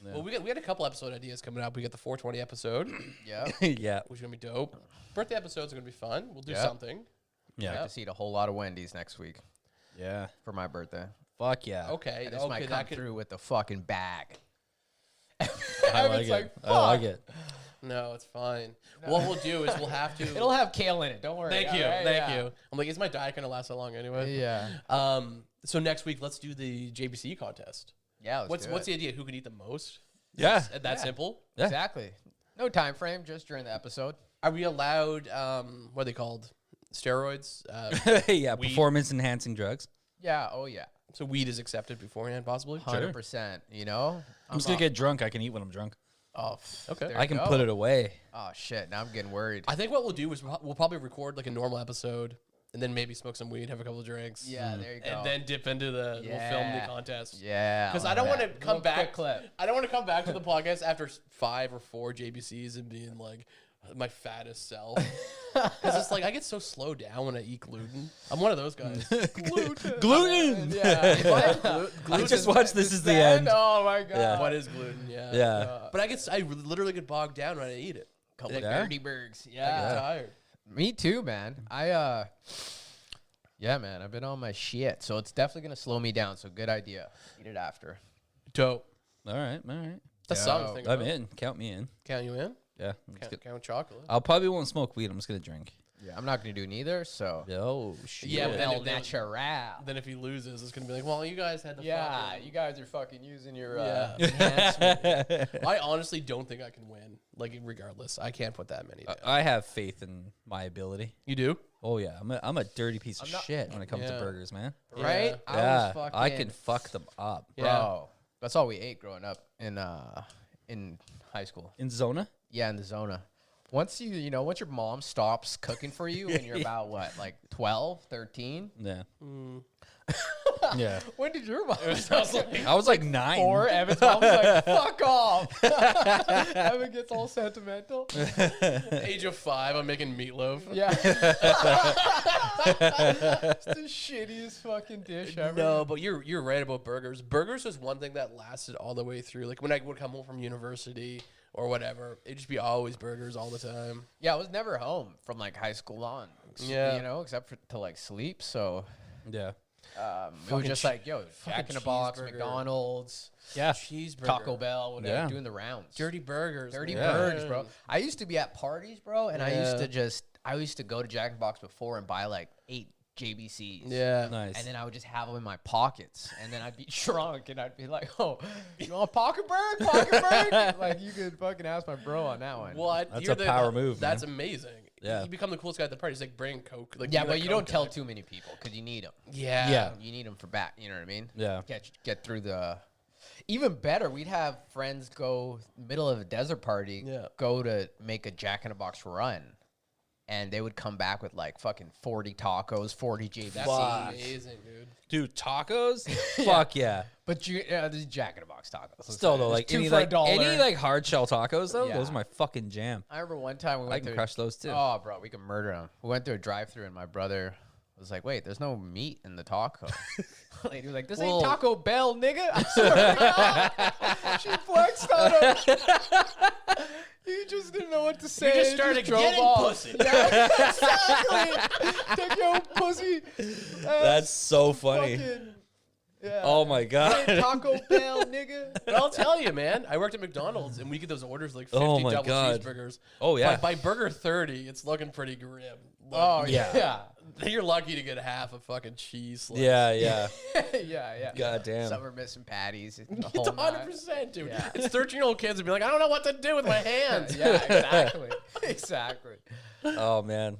Yeah. Well, we got a couple episode ideas coming up. We got the 420 episode, Yeah, Yeah. which is gonna be dope. Birthday episodes are gonna be fun. We'll do Yeah. something. I Yeah. like to see a whole lot of Wendy's next week Yeah. for my birthday. Fuck yeah. Okay. I just might come that could. through with the fucking bag. I like it. I like it. No, it's fine. What we'll do is we'll have to. It'll have kale in it. Don't worry. Thank you. all right? Thank Yeah. you. I'm like, is my diet gonna last so long anyway? Yeah. So next week, let's do the JBC contest. Yeah. What's the idea? Who can eat the most? Yeah. That simple. Yeah. Exactly. No time frame, just during the episode. Are we allowed? What are they called? Steroids. Yeah. Weed. Performance enhancing drugs. Yeah. Oh yeah. So weed is accepted beforehand, possibly. 100%. You know. I'm just going to get drunk. I can eat when I'm drunk. Oh. Okay. there I you can go. put it away. Oh shit! Now I'm getting worried. I think what we'll do is we'll probably record like a normal episode, and then maybe smoke some weed, have a couple of drinks. Yeah. There you go. And then dip into the. We'll film the Yeah. contest. Yeah. Because like I don't want to that. come Little back. quick clip. I don't want to come back to the podcast after 5 or 4 JBCs and being like my fattest self. Because it's like I get so slowed down when I eat gluten. I'm one of those guys. Gluten. Yeah. If I have I just watched This Is the End. Oh my god. Yeah. what is gluten? Yeah. Yeah. But I literally get bogged down when I eat it. Couple of Yeah. dirty burgs. I get Yeah. tired. Me too, man. Yeah, man. I've been on my shit, so it's definitely gonna slow me down. So good idea. Eat it after. Dope. All right. All right. That's Yo. something to think I'm about. in. Count me in. Count you in? Yeah. I'm just gonna- Count chocolate. I'll probably won't smoke weed. I'm just going to drink. Yeah, I'm not gonna do neither. So Oh, shit. Yeah, but then El if- then- natural. Then if he loses, it's gonna be like, well, you guys had the Yeah, fucking- you guys are fucking using your Yeah. enhancement. I honestly don't think I can win. Like regardless, I can't put that many down. I have faith in my ability. You do? Oh, yeah. I'm a dirty piece of I'm not- shit when it comes to Yeah. burgers, man. Right? Yeah. I Yeah. was fucking, I can fuck them up. bro. Yeah. That's all we ate growing up in high school. In Zona? Yeah, in the Zona. Once once your mom stops cooking for you when you're about what, like 12, 13? Yeah. Yeah. When did your mom? I was like 9. Or Evan's mom was like, fuck off. Evan gets all sentimental. Age of 5, I'm making meatloaf. Yeah. It's the shittiest fucking dish ever. No, but you're right about burgers. Burgers was one thing that lasted all the way through. Like when I would come home from university or whatever, it'd just be always burgers all the time. Yeah, I was never home from like high school on. Yeah. You know, except for to like sleep. So Yeah. it was just like, yo, Jack in the Box, cheeseburger. McDonald's, Yeah. Cheeseburger. Taco Bell, whatever, Yeah. doing the rounds. Dirty burgers. Dirty man. burgers, bro. I used to be at parties, bro, and I used Yeah. to go to Jack in the Box before and buy like 8 JBCs. Yeah. Nice. And then I would just have them in my pockets, and then I'd be drunk, and I'd be like, "Oh, you want a pocket bird? Pocket bird?" Like you could fucking ask my bro on that one. What? That's You're a power move, That's man. amazing. Yeah. You become the coolest guy at the party. It's like bring Coke. Like Yeah, being but a you Coke don't tell guy. too many people because you need them. Yeah. Yeah. You need them for back. You know what I mean? Yeah. Get through the. Even better, we'd have friends go middle of a desert party. Yeah. Go to make a Jack in the Box run, and they would come back with like fucking 40 tacos, 40 JBCs. That's amazing, dude. Dude, tacos? Fuck yeah. But this is Jack in the Box tacos. Let's Still say. though, There's like 2 any for like $1. any like hard shell tacos though, Yeah. those are my fucking jam. I remember one time we I went can to crush those too. Oh, bro, we can murder them. We went through a drive-through, and my brother was like, "Wait, there's no meat in the taco." Lady was like, "This Well- ain't Taco Bell, nigga." I swear to God. She flexed on him. You just didn't know what to say. just and started drove getting off. pussy. Yeah, exactly. Take your pussy. That's so funny. Fucking, yeah. Oh my god. This ain't Taco Bell, nigga. But I'll tell you, man, I worked at McDonald's and we get those orders like 50 Oh my double God. cheeseburgers. Oh, yeah. By burger 30, it's looking pretty grim. Like, Oh Yeah. yeah. You're lucky to get half a fucking cheese slice. Yeah, yeah. Yeah. God damn. Some are missing patties. The It's whole nine. 100%, dude. Yeah. It's 13-year-old kids would be like, I don't know what to do with my hands. Yeah, exactly. Exactly. Oh man.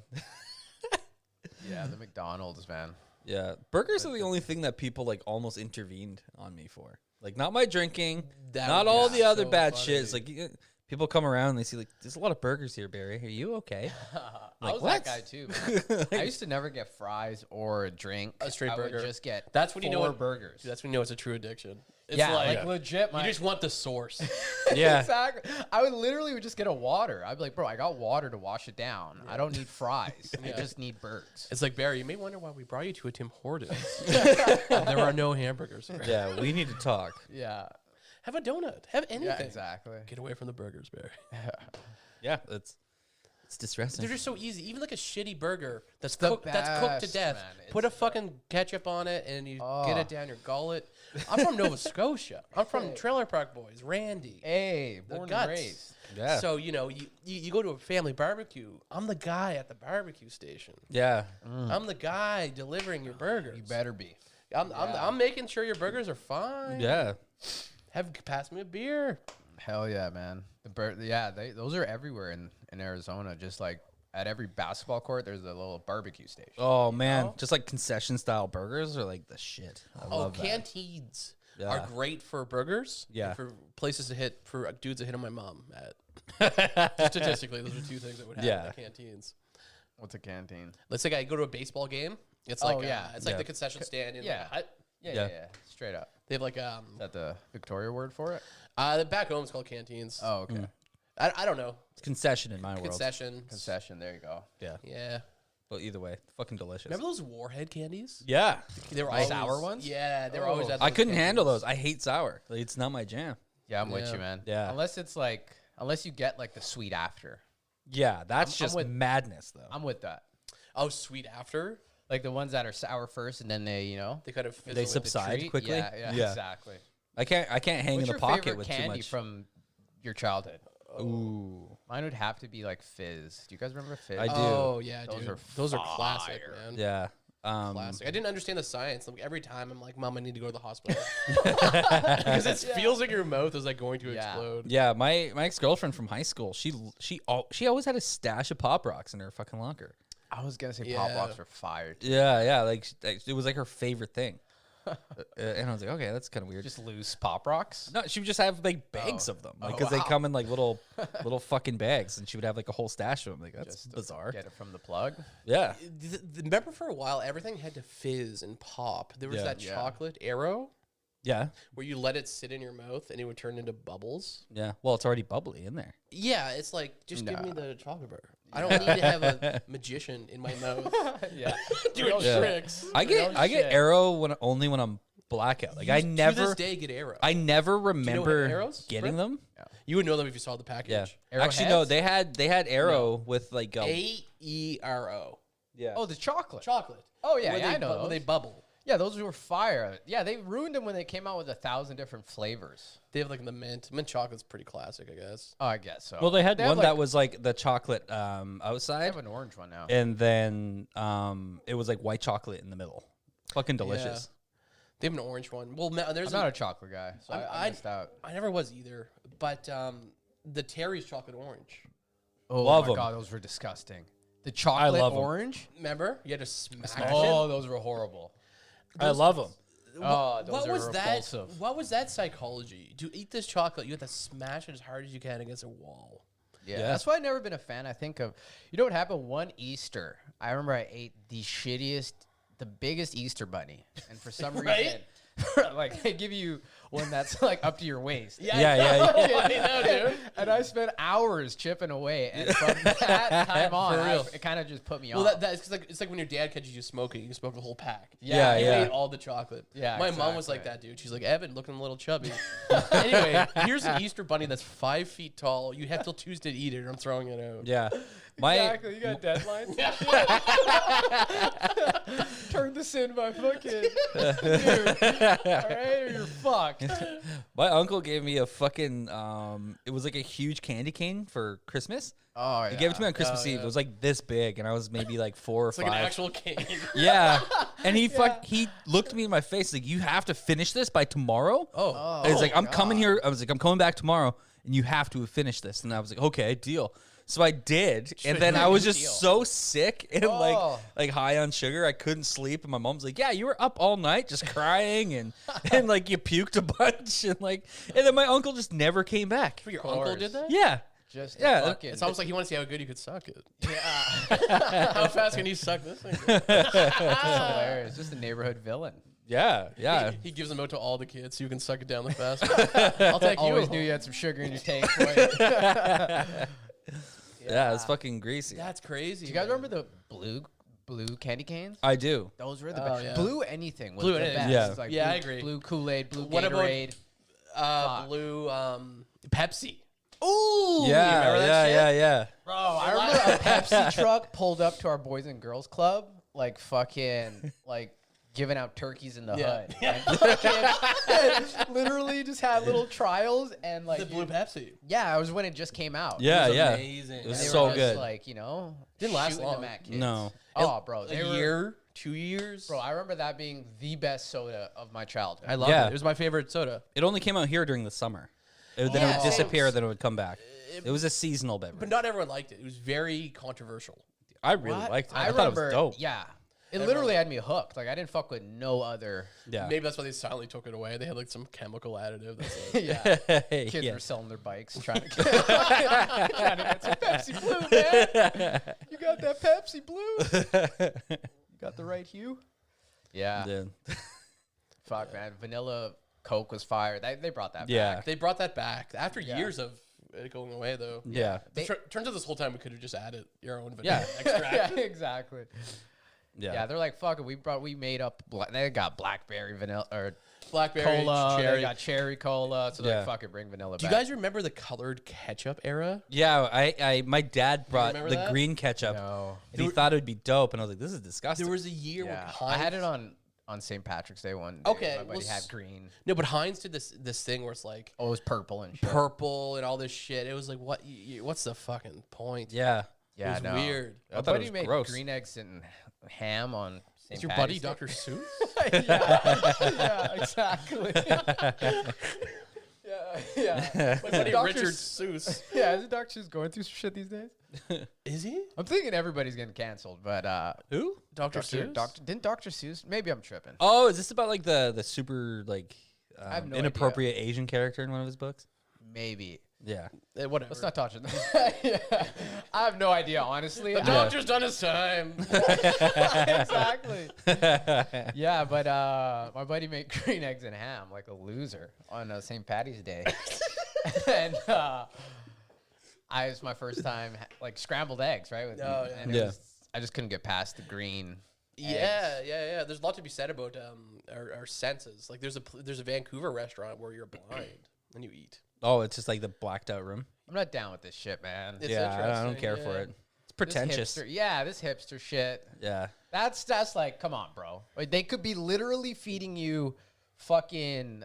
Yeah, the McDonald's, man. Yeah. Burgers are the only thing that people like almost intervened on me for. Like not my drinking, That not would be all the other so bad funny. shit. It's like people come around and they see like there's a lot of burgers here, Barry. Are you okay? I Like, was what? that guy too, man. I used to never get fries or a drink. A straight I burger. would just get That's when you know 4 what- burgers. Dude, that's when you know it's a true addiction. It's yeah, like, like legit. you My, just want the source. Yeah. exactly. I would literally just get a water. I'd be like, bro, I got water to wash it down. I don't need fries. I Yeah. just need burgers. It's like, Barry, you may wonder why we brought you to a Tim Hortons. There are no hamburgers. Yeah, we need to talk. Yeah. Have a donut. Have anything. Yeah, exactly. Get away from the burgers, Barry. Yeah, it's distressing. They're just so easy. Even like a shitty burger that's the cooked to best, death. man. Put a It's fucking ketchup on it and you get Oh. it down your gullet. I'm from Nova Scotia. I'm from Trailer Park Boys. Randy. Hey, The born guts. and raised. Yeah. So, you know, you go to a family barbecue. I'm the guy at the barbecue station. Yeah. I'm the guy delivering your burgers. You better be. I'm making sure your burgers are fine. Yeah. Pass me a beer. Hell yeah, man. Those are everywhere in Arizona. Just like at every basketball court, there's a little barbecue station. Oh man, just like concession style burgers are like the shit. I love that. Canteens Yeah. are great for burgers. Yeah. and for places to hit, for dudes that hit on my mom at. Statistically, those are 2 things that would happen Yeah. at canteens. What's a canteen? Let's say I go to a baseball game. It's Oh, like yeah. it's like Yeah. the concession stand in Yeah. like a hut. Yeah. Straight up. They have like Is that the Victoria word for it? the back home is called canteens. Oh, okay. I don't know. Concession in my world. Concession. Concession. There you go. Yeah. Yeah. But either way, fucking delicious. Remember those Warhead candies? Yeah. They were Like always, sour ones? Yeah, they were Oh. always at I those couldn't handle canteens. those. I hate sour. Like, it's not my jam. Yeah, I'm with Yeah. you, man. Yeah. Unless you get like the sweet after. Yeah, that's I'm just with- madness though. I'm with that. Oh, sweet after. Like the ones that are sour first and then they, They kind of They fizzle with the subside treat. quickly. Yeah, Yeah. exactly. I can't hang What's in your the pocket favorite with too candy much. from your childhood? Ooh. Mine would have to be like Fizz. Do you guys remember Fizz? I do. Oh yeah, Those dude. are Those are classic, fire. man. Yeah. Classic. I didn't understand the science. Like every time I'm like, Mom, I need to go to the hospital because it feels like your mouth is like going to Yeah. explode. Yeah, my ex-girlfriend from high school, she always had a stash of Pop Rocks in her fucking locker. I was gonna say Yeah. Pop Rocks are fire. Yeah, like it was like her favorite thing. And I was like, okay, that's kind of weird. Just loose Pop Rocks? No, she would just have like bags of them, like because they come in like little fucking bags, and she would have like a whole stash of them. Like that's bizarre. Get it from the plug? Yeah. Remember for a while, everything had to fizz and pop. There was that chocolate arrow Yeah. where you let it sit in your mouth and it would turn into bubbles. Yeah. Well, it's already bubbly in there. Yeah, it's like, just give me the chocolate bar. I don't need to have a magician in my mouth doing tricks. I get arrow only when I'm blackout. Like I To never this day get arrow. I never what remember arrows, getting them. You would know them if you saw the package. Yeah. Arrow Actually, no. heads? They had arrow with like AERO. yeah. Oh, the chocolate. Chocolate. Oh, yeah, Where I they know When those. they bubble. Yeah, those were fire. Yeah, they ruined them when they came out with 1,000 different flavors. They have like the mint. Mint chocolate's pretty classic, I guess. Oh, I guess so. Well, they had have, one like, that was like the chocolate They outside, have an orange one now. and then it was like white chocolate in the middle. Fucking delicious. They have an orange one. Well, there's I'm not a chocolate guy, so I missed out. I never was either. But the Terry's chocolate orange. Oh, Love my 'em. God, those were disgusting. The chocolate love 'em. orange? Remember? You had to smash Oh, it. those were horrible. I love them. Oh, those What are was that? repulsive. What was that psychology? To eat this chocolate, you have to smash it as hard as you can against a wall. Yeah, Yeah. that's why I've never been a fan. I think of, you know what happened? One Easter, I remember I ate the biggest Easter bunny, and for some reason, like they give you one that's like up to your waist. Yeah. dude. And I spent hours chipping away, and from that time on, For real. it kind of just put me Well, off. that's cause like it's like when your dad catches you smoking, you smoke the whole pack. Yeah, You yeah. ate all the chocolate. Yeah, my mom was like exactly. that, dude. She's like, Evan, looking a little chubby. Anyway, here's an Easter bunny that's 5 feet tall. You have till Tuesday to eat it, or I'm throwing it out. Yeah. My Exactly, you got deadlines. Turn this in by fucking dude. All right, or you're fucked. my uncle gave me a fucking it was like a huge candy cane for Christmas. Oh, yeah. He gave it to me on Christmas Eve. It was like this big, and I was maybe like 4 or It's 5. like an actual cane. Yeah, and he looked me in my face like, "You have to finish this by tomorrow." Oh. And he's like, "I'm coming here." I was like, "I'm coming back tomorrow, and you have to finish this." And I was like, "Okay, deal." So I did, and then I was just so sick and like high on sugar, I couldn't sleep. And my mom's like, "Yeah, you were up all night just crying and like you puked a bunch and and then my uncle just never came back. Your uncle did that? Yeah, Just Yeah, fucking. It's almost like he wants to see how good you could suck it. yeah. How fast can you suck this thing? That's hilarious. Just a neighborhood villain. yeah. He gives them out to all the kids so you can suck it down the fastest. I'll take you. Always knew you had some sugar in your tank. Boy. Yeah, it's fucking greasy. That's crazy. Do you guys remember the blue candy canes? I do. Those were the Oh, best. yeah. Blue anything was Blue the anything. best. Yeah. It's like Yeah, blue, I agree. Blue Kool-Aid, blue What about, Gatorade. blue Pepsi. Ooh, Yeah, remember that shit? yeah. bro! I remember a Pepsi truck pulled up to our Boys and Girls Club, like fucking like giving out turkeys in the hood. And fucking literally just had little trials and like The blue Pepsi. Yeah, it was when it just came out. Yeah, It was yeah. amazing. It was They were so just, good. Like Didn't last shooting long. them at kids. No. Oh, bro, they A were, year, 2 years. Bro, I remember that being the best soda of my childhood. I loved Yeah. it. It was my favorite soda. It only came out here during the summer. Then it Yeah. would disappear, then it would come back. It was a seasonal But beverage. not everyone liked it. It was very controversial. I really What? liked it. I I thought it remember, was dope. yeah. It literally had me hooked. Like I didn't fuck with no other. Yeah. Maybe that's why they silently took it away. They had like some chemical additive. That's like, Yeah. Kids Yeah. were selling their bikes, trying to get some Pepsi Blue, man. You got that Pepsi Blue? You got the right hue? Yeah. Yeah. Fuck, man. Vanilla Coke was fire. They brought that Yeah. back. they brought that back after years of it going away, though. Yeah. Turns out this whole time we could have just added your own vanilla Yeah. extract. Yeah, exactly. Yeah. Yeah, they're like, fuck it. We made up. They got blackberry vanilla or Blackberry, cola. cherry. They got cherry cola. So they're Yeah. like, fuck it, bring vanilla Do you back. guys remember the colored ketchup era? Yeah, my dad brought remember the that? green ketchup, No. and he thought it would be dope, and I was like, "This is disgusting." There was a year Yeah. where I Heinz, had it on St. Patrick's Day one day. Okay, My buddy well, had green. No, but Heinz did this thing where it's like Oh, it was purple and shit. purple and all this shit. It was like, what's the fucking point? yeah, Yeah, it was no. weird. I My thought it buddy was made gross. green eggs and ham on St. Is your Patty's buddy Day. Dr. Seuss? Yeah, exactly. Yeah. Yeah. My buddy Dr. Richard Seuss. Yeah, isn't Dr. Seuss going through some shit these days? Is he? I'm thinking everybody's getting canceled, but Who? Dr. Seuss? Didn't Dr. Seuss? Maybe I'm tripping. Oh, is this about like the super like have no inappropriate Asian character in one of his books? Maybe. Yeah. Whatever. Let's not touch it. Yeah. I have no idea, honestly. The doctor's done his time. Exactly. Yeah, but my buddy made green eggs and ham like a loser on St. Patty's Day, and I was my first time like scrambled eggs, right? And I just couldn't get past the green. Yeah. There's a lot to be said about our senses. Like there's a Vancouver restaurant where you're blind and you eat. Oh, it's just like the blacked out room. I'm not down with this shit, man. It's I don't care for it. It's pretentious. This hipster shit. Yeah. That's like, come on, bro. Like, they could be literally feeding you fucking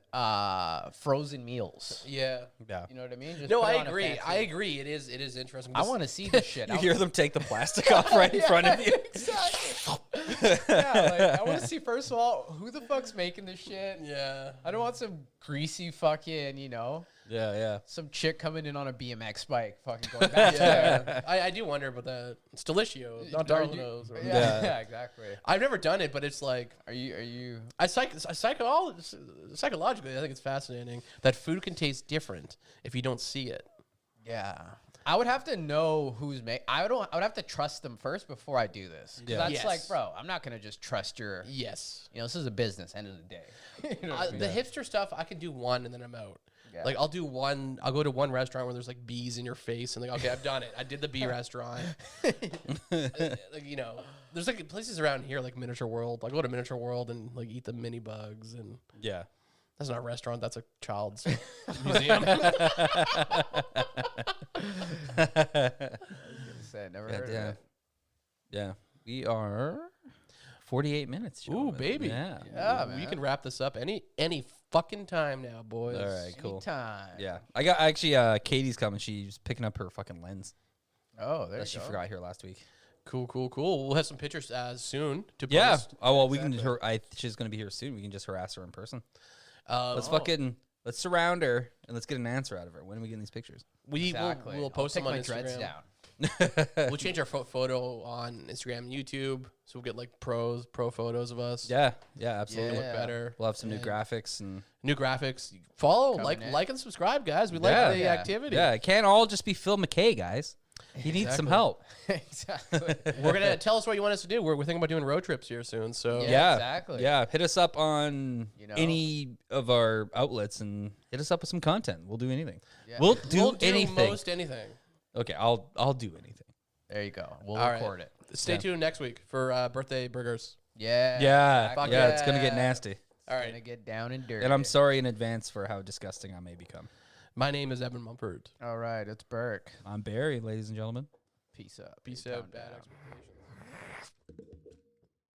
frozen meals. Yeah. You know what I mean? Just No, put I it on a agree. fancy- I agree. It is interesting. I want to see this shit. You hear them take the plastic off right in front of you. Exactly. Yeah, like, I want to see, first of all, who the fuck's making this shit? Yeah. I don't want some greasy fucking, Yeah. some chick coming in on a BMX bike fucking going back there. I do wonder about that. It's Delicio's, not Are you- Domino's. Yeah, exactly. I've never done it, but it's like Are you? psychologically, I think it's fascinating that food can taste different if you don't see it. Yeah. I would have to know who's making. I would have to trust them first before I do this. Yeah. That's Yes. like, bro, I'm not gonna just trust your. Yes. This is a business. End of the day. You know what I mean? The hipster stuff, I can do one and then I'm out. Yeah. Like I'll go to one restaurant where there's like bees in your face and like, okay, I've done it. I did the bee restaurant. There's like places around here like Miniature World. I go to Miniature World and like eat the mini bugs, and Yeah. that's not a restaurant. That's a child's museum. Never heard of it. Yeah. We are 48 minutes. Ooh, gentlemen. baby. Yeah. Yeah, We man. can wrap this up any fucking time now, boys. All right, cool. Anytime. Yeah. I got actually Katie's coming. She's picking up her fucking lens Oh, there that you she go. forgot here last week. Cool. We'll have some pictures soon to post. Yeah. Oh well, we can. She's gonna be here soon. We can just harass her in person. Let's surround her and let's get an answer out of her. When are we getting these pictures? Exactly. We'll post I'll them on take my dreads Instagram. down. We'll change our photo on Instagram and YouTube, so we'll get like pro photos of us. Yeah. Yeah. Absolutely. Look better. We'll have some new And graphics and new graphics. Follow, Coming in. like and subscribe, guys. We like Yeah. the Yeah. activity. yeah. It can't all just be Phil McKay, guys. He needs some Exactly. help. Exactly. We're gonna tell us what you want us to do. We're thinking about doing road trips here soon. So Yeah. exactly. Yeah, hit us up on You know? any of our outlets and hit us up with some content. We'll do anything. Yeah. We'll do we'll do anything. most anything. Okay, I'll do anything. There you go. We'll All right. record it. Stay tuned next week for birthday burgers. Yeah. Yeah, Fuck yeah, it's gonna yeah. get nasty. All Gonna right. get down and dirty. And I'm sorry in advance for how disgusting I may become. My name is Evan Mumford. All right, it's Burke. I'm Barry, ladies and gentlemen. Peace up. Peace Calm out. Bad down. expectations.